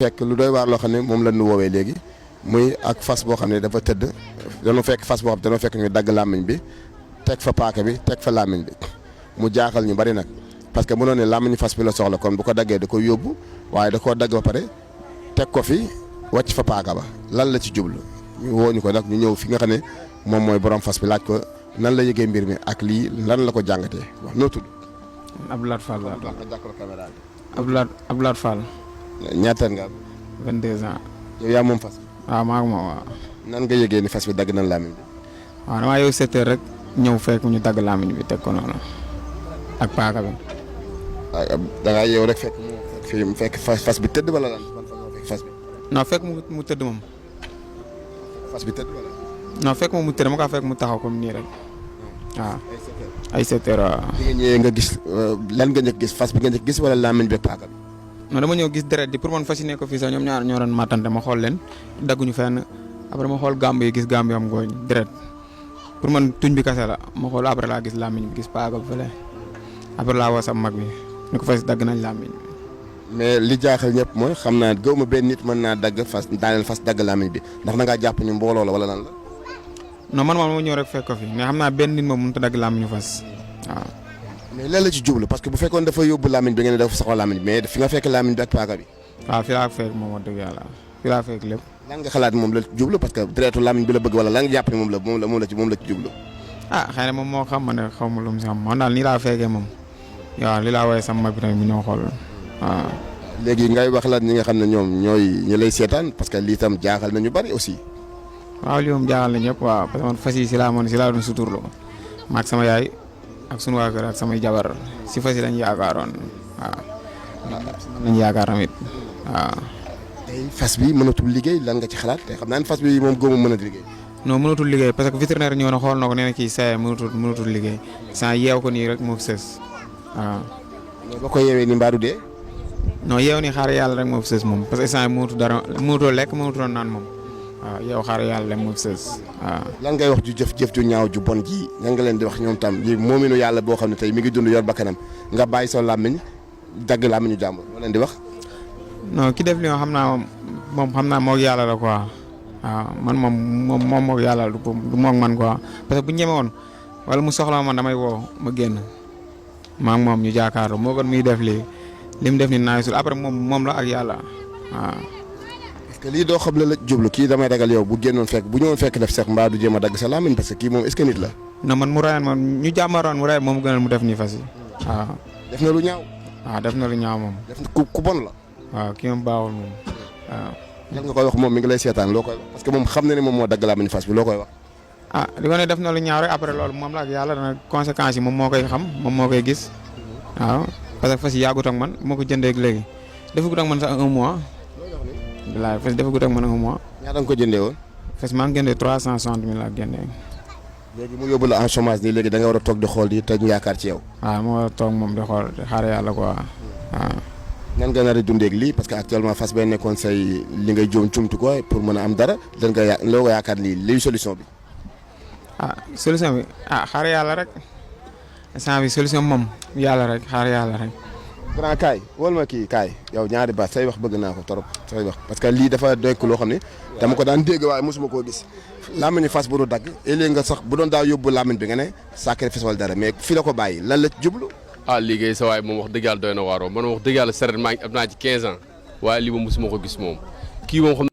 fekk lu doy waar loo xam ne moom la ñu woowee léegi muy ak fas boo xam ne dafa tëdd dañoo fekk fas boo xam dañoo fekk ñu dagg làmmiñ bi teg fa paaka bi teg fa làmmiñ bi mu jaaxal ñu bari nag parce que mënoon ne làmmiñu fas bi la soxla kon bu ko daggee da koy yóbbu waaye da koo dagg ba pare teg ko fi wàcc fa paaka ba lan la ci jublu ñu woo ñu ko nag ñu ñëw fi nga xam ne moom mooy borom fas bi laaj ko nan la yëgee mbir mi ak lii lan la ko jàngatee wax noo tudd. Abdoulaye Fall la. jàkkaarloo caméra bi. Abdoulaye Fall. ñaata nga am. 22 ans. yow yaa moom fas bi. waaw maa ngi moom waaw. nan nga yëgee ni fas bi dagg nañ làmmiñ bi. waaw damaa yow 7 heures rek ñëw fekk ñu dagg làmmiñ bi teg ko noonu ak paaka bi. da ngaa yeew rek fekk fas bi tëdd wala lan fekk fas bi. non fekk mu tëdd moom. fas bi tëdd wala. non fekk moom mu tëdd ma kaa fekk mu taxaw comme nii rek waaw. ay 7 heures waaw. bi nga ñëwee nga gis lan nga njëkk gis fas bi nga njëkk gis wala làmmiñ bi ak paaka bi. non dama ñëw gis deret di pour man fas yi nekk fii sax ñoom ñaar ñoo doon matante ma xool leen dagguñu fenn après ma xool gàmb yi gis gàmb yi am ngooñ deret pour man tuñ bi kase la ma xool après laa gis làmmiñ bi gis paaka bi fële après laa woo sa mag bi ni ko fas dagg nañ làmmiñ bi. mais li jaaxal ñëpp mooy xam naa gëw ma benn nit mën naa dagg fas daaneel fas dagg làmmiñ bi ndax da ngaa jàpp ñu mbooloo la wala lan la. non man moom ma ñëw rek fekk ko fi mais xam naa benn nit moom mënut a dagg làmmiñu fas waaw. mais lan la ci jublu parce que bu fekkoon dafa yóbbu làmmiñ bi ngeen ne dafa soxla làmmiñ bi mais fi nga fekk làmmiñ bi ak paaka bi. waaw fi laa fekk moom wax dëgg yàlla fi laa fekk lépp. lan nga xalaat moom la ci jublu parce que deretu làmmiñ bi la bëgg wala lan nga jàpp ni moom la ci jublu. ah xëy na moom moo xam ma ne xaw ma lu mu si xam man daal nii laa fekkee moom waaw li laa woowee sama mag bi tamit mu ñëw xool waaw. léegi ngay wax la ñi nga xam ne ñoom ñooy ñi lay seetaan parce que lii tam jaaxal na ñu bari aussi. waaw lii moom jaaxal na ñëpp waaw parce que man fas yi si laa doon suturloo maag sama yaay ak sunu waa kër ak samay jabar si fas yi lañ yaakaaroon waaw. lañ yaakaar tamit waaw. tey fas bi mënatul liggéey lan nga ci xalaat te xam naa ne fas bi moom góobu mën a liggéey. non mënatul liggéey parce que vétérinaire ñëw na xool na ko nee na kii saa mënatul liggéey saa yeew ko nii rek moo fi sës waaw. mais boo ko yeewee ni mbaa du dee. non yeew ni xaar yàlla rek moo fi sës moom parce que saa yi mënatoo lekk mënatoo naan moom waaw yeew xaar yàlla rek moo fi sës waaw. lan ngay wax ju jëf ju ñaaw ju bon ji lan nga leen di wax ñoom tam ji moominu yàlla boo xam ne tey mi ngi dund yor bakkanam nga bàyyi soo làmmiñ dagg làmmiñu jàmbur loo leen di wax. non ki def li nga xam naa moom xam naa moog yàlla la quoi waaw man moom moog yàlla du moog man quoi parce que bu ñeme woon wala mu soxla man damay woo ma génn maa ngi moom ñu jaakaarloo moo gën muy def lii li mu def ni naay sul après moom la ak yàlla waaw. parce que lii doo xam la jublu kii damay ragal yow bu génnoon fekk bu ñëwoon fekk def sax mbaa du jéem a dagg sa làmmiñ parce que kii moom est-ce que nit la. non man mu rayoon man ñu jàmmaroon mu rayoon moom mu gënal mu def nii fas yi waaw. def na lu ñaaw. waaw def na lu ñaaw moom. def na ku bon la. waaw kii moom baaxul moom waaw. lan nga koy wax moom mi ngi lay seetaan loo koy wax parce que moom xam na ne moom moo dagg làmmiñ fas bi loo koy wax. ah di ko ne def na lu ñaaw rek après loolu moom la ak yàlla dana conséquences yi moom moo koy xam moom moo koy gis waaw parce que fas yi yàggut ak man moo ko jëndee léegi defagut ak man sax 1 mois. bilaay fas defagut ak man 1 mois. ñaata nga ko jëndee woon. fas maa ngi jëndee 360 000 ak jëndee. léegi mu yóbbu la en chômage nii léegi da nga war a toog di xool di te ñu yaakaar ci yow. waaw moo war a toog moom di xool di xaar yàlla quoi waaw. nan nga nar a dundee ak lii parce que actuellement fas bay nekkoon say li ngay jóom cumtu ko pour mën a am dara lan nga loo ko yaakaar lii solution bi. ah solution bi xaar yàlla rek instant bi solution moom yàlla rek xaar yàlla rek. grand kaay wol ma kii kaay yow ñaari baat say wax bëgg naa ko trop say wax parce que lii dafa dekk loo xam ne dama ko daan dégg waaye mosuma koo gis làmmiñu fas bu du dagg léegi nga sax bu doon daa yóbbu làmmiñ bi nga ne sacrifice wala dara mais fi la ko bàyyi lan la ci jublu. liggéey sa waay moom wax dëgg yàlla doy na waaroo man wax dëgg yàlla saret maa ngi am naa ci 15 ans waaye lii moom mosuma ko gis moom kii moom